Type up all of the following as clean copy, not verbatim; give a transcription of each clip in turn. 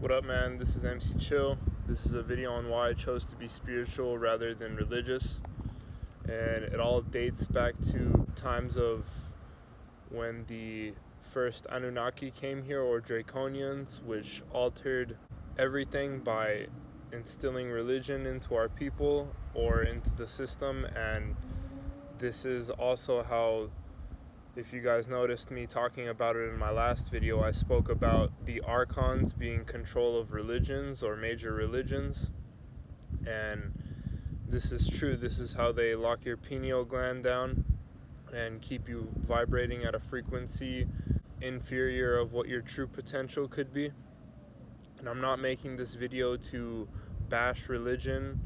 What up, man? This is MC Chill. This is a video on why I chose to be spiritual rather than religious. And it all dates back to times of when the first Anunnaki came here, or Draconians, which altered everything by instilling religion into our people or into the system. And this is also how, if you guys noticed me talking about it in my last video, I spoke about the archons being control of religions or major religions. And this is true. This is how they lock your pineal gland down and keep you vibrating at a frequency inferior of what your true potential could be. And I'm not making this video to bash religion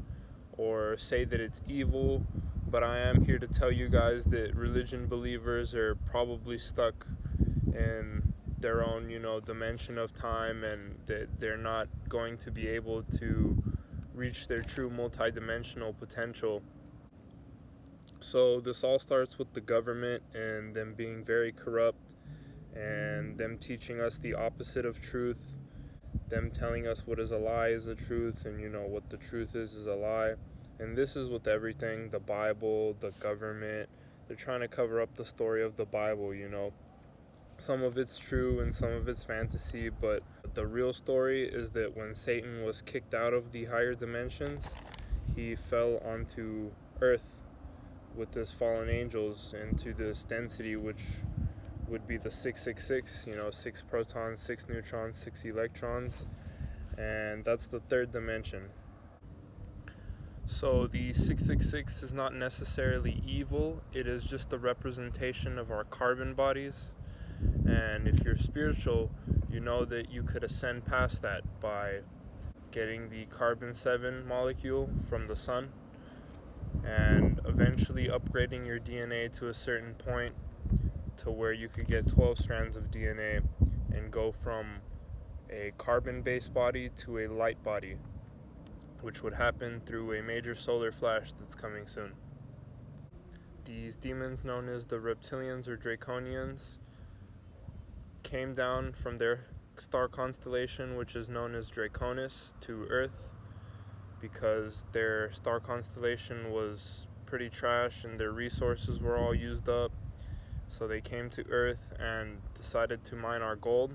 or say that it's evil, but I am here to tell you guys that religion believers are probably stuck in their own, dimension of time, and that they're not going to be able to reach their true multidimensional potential. So this all starts with the government and them being very corrupt and them teaching us the opposite of truth, them telling us what is a lie is a truth, and what the truth is a lie. And this is with everything, the Bible, the government. They're trying to cover up the story of the Bible, Some of it's true and some of it's fantasy, but the real story is that when Satan was kicked out of the higher dimensions, he fell onto Earth with his fallen angels into this density, which would be the 666, 6 protons, 6 neutrons, 6 electrons, and that's the third dimension. So the 666 is not necessarily evil, it is just a representation of our carbon bodies. And if you're spiritual, you know that you could ascend past that by getting the carbon 7 molecule from the sun and eventually upgrading your DNA to a certain point to where you could get 12 strands of DNA and go from a carbon-based body to a light body, which would happen through a major solar flash that's coming soon. These demons, known as the reptilians or draconians, came down from their star constellation, which is known as Draconis, to Earth because their star constellation was pretty trash and their resources were all used up. So they came to Earth and decided to mine our gold,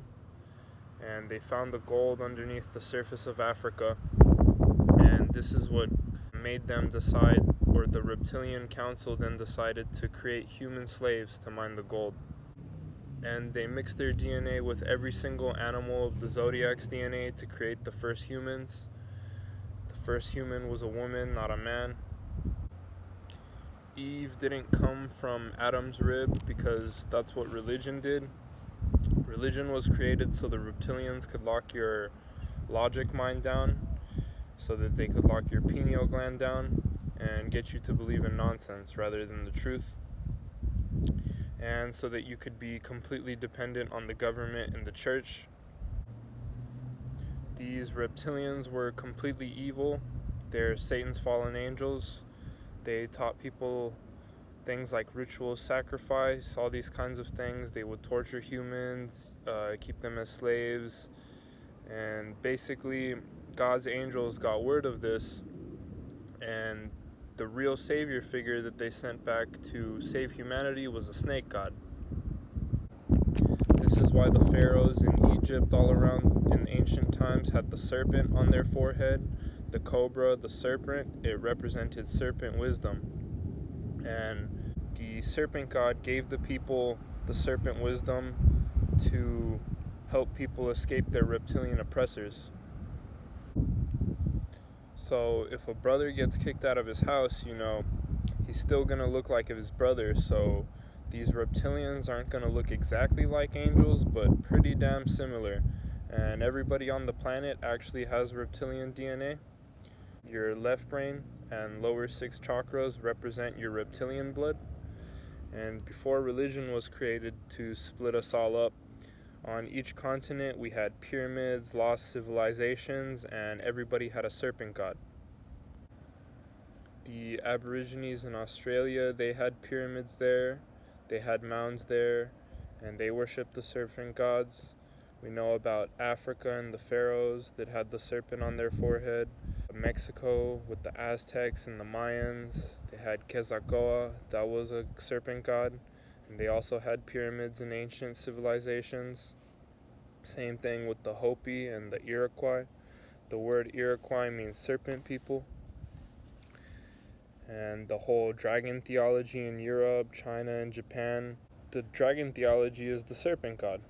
and they found the gold underneath the surface of Africa. And this is what made them decide, or the Reptilian Council then decided to create human slaves to mine the gold. And they mixed their DNA with every single animal of the Zodiac's DNA to create the first humans. The first human was a woman, not a man. Eve didn't come from Adam's rib because that's what religion did. Religion was created so the reptilians could lock your logic mind down, so that they could lock your pineal gland down and get you to believe in nonsense rather than the truth, and so that you could be completely dependent on the government and the church. These reptilians were completely evil. They're Satan's fallen angels. They taught people things like ritual sacrifice, all these kinds of things. They would torture humans, keep them as slaves, and basically God's angels got word of this, and the real savior figure that they sent back to save humanity was a snake god. This is why the pharaohs in Egypt all around in ancient times had the serpent on their forehead. The cobra, the serpent, it represented serpent wisdom. And the serpent god gave the people the serpent wisdom to help people escape their reptilian oppressors. So if a brother gets kicked out of his house, he's still going to look like his brother. So these reptilians aren't going to look exactly like angels, but pretty damn similar. And everybody on the planet actually has reptilian DNA. Your left brain and lower 6 chakras represent your reptilian blood. And before religion was created to split us all up, on each continent we had pyramids, lost civilizations, and everybody had a serpent god. The Aborigines in Australia, they had pyramids there, they had mounds there, and they worshipped the serpent gods. We know about Africa and the pharaohs that had the serpent on their forehead. Mexico with the Aztecs and the Mayans, they had Quetzalcoatl, that was a serpent god. And they also had pyramids in ancient civilizations. Same thing with the Hopi and the Iroquois. The word Iroquois means serpent people. And the whole dragon theology in Europe, China, and Japan. The dragon theology is the serpent god.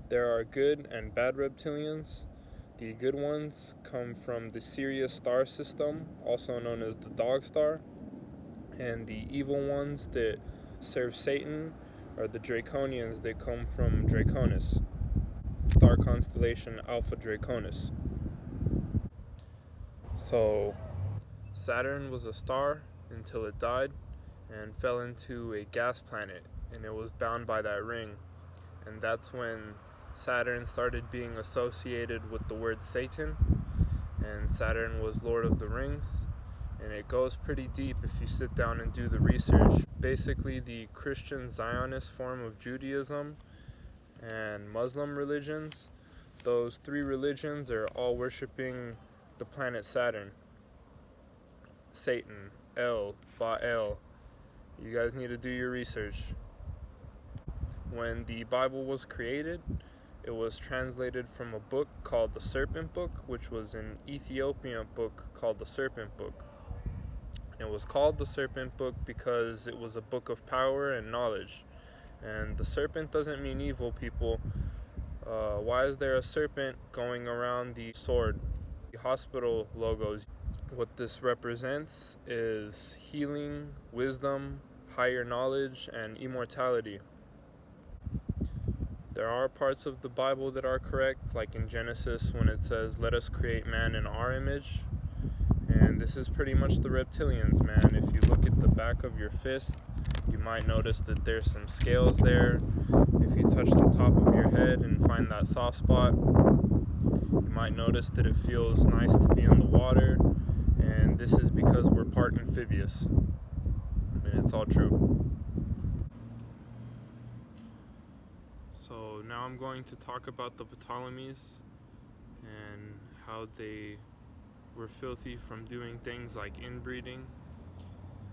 There are good and bad reptilians. The good ones come from the Sirius star system, also known as the Dog Star. And the evil ones that serve Satan are the Draconians that come from Draconis, star constellation Alpha Draconis. So Saturn was a star until it died and fell into a gas planet, and it was bound by that ring. And that's when Saturn started being associated with the word Satan, and Saturn was Lord of the Rings. And it goes pretty deep if you sit down and do the research. Basically, the Christian Zionist form of Judaism and Muslim religions, those three religions are all worshiping the planet Saturn. Satan, El, Baal. You guys need to do your research. When the Bible was created, it was translated from a book called the Serpent Book, which was an Ethiopian book called the Serpent Book. It was called the Serpent Book because it was a book of power and knowledge. And the serpent doesn't mean evil, people. Why is there a serpent going around the sword? The hospital logos. What this represents is healing, wisdom, higher knowledge, and immortality. There are parts of the Bible that are correct, like in Genesis when it says, "Let us create man in our image." And this is pretty much the reptilians, man. If you look at the back of your fist, you might notice that there's some scales there. If you touch the top of your head and find that soft spot, you might notice that it feels nice to be in the water. And this is because we're part amphibious. And it's all true. So now I'm going to talk about the Ptolemies and how they were filthy from doing things like inbreeding,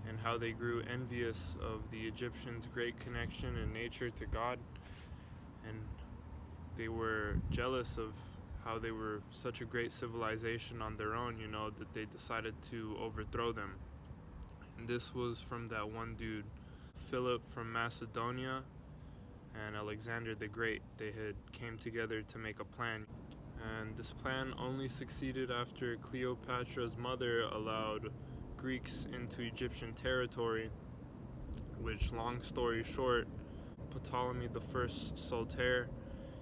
and how they grew envious of the Egyptians' great connection in nature to God, and they were jealous of how they were such a great civilization on their own, that they decided to overthrow them. And this was from that one dude, Philip from Macedonia, and Alexander the Great. They had came together to make a plan. And this plan only succeeded after Cleopatra's mother allowed Greeks into Egyptian territory, which, long story short, Ptolemy I Soter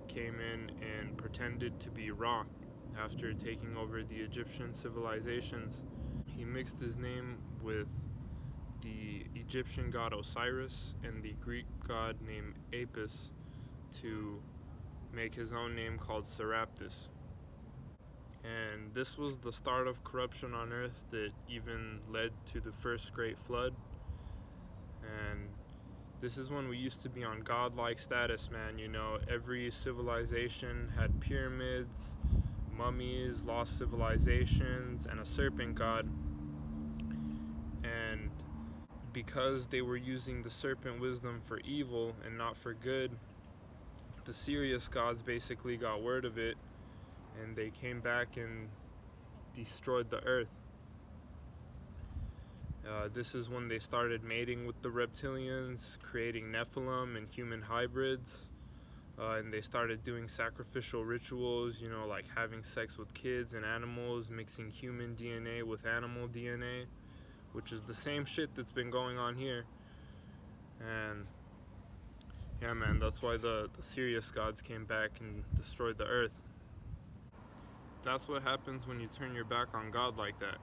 came in and pretended to be Ra after taking over the Egyptian civilizations. He mixed his name with the Egyptian god Osiris and the Greek god named Apis to make his own name called Serapis. And this was the start of corruption on earth that even led to the first great flood. And this is when we used to be on godlike status, man. Every civilization had pyramids, mummies, lost civilizations, and a serpent god. And because they were using the serpent wisdom for evil and not for good, the Sirius gods basically got word of it, and they came back and destroyed the earth. This is when they started mating with the reptilians, creating Nephilim and human hybrids, and they started doing sacrificial rituals, like having sex with kids and animals, mixing human DNA with animal DNA, which is the same shit that's been going on here. And yeah, man, that's why the Sirius gods came back and destroyed the earth. That's what happens when you turn your back on God like that.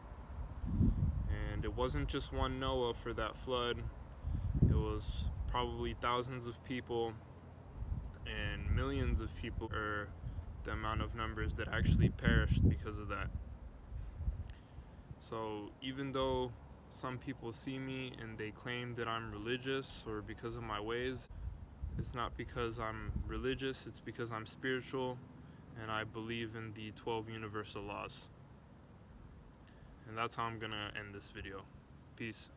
And it wasn't just one Noah for that flood. It was probably thousands of people and millions of people, or the amount of numbers that actually perished because of that. So even though some people see me and they claim that I'm religious or because of my ways, It's not because I'm religious, it's because I'm spiritual and I believe in the 12 universal laws. And that's how I'm gonna end this video. Peace.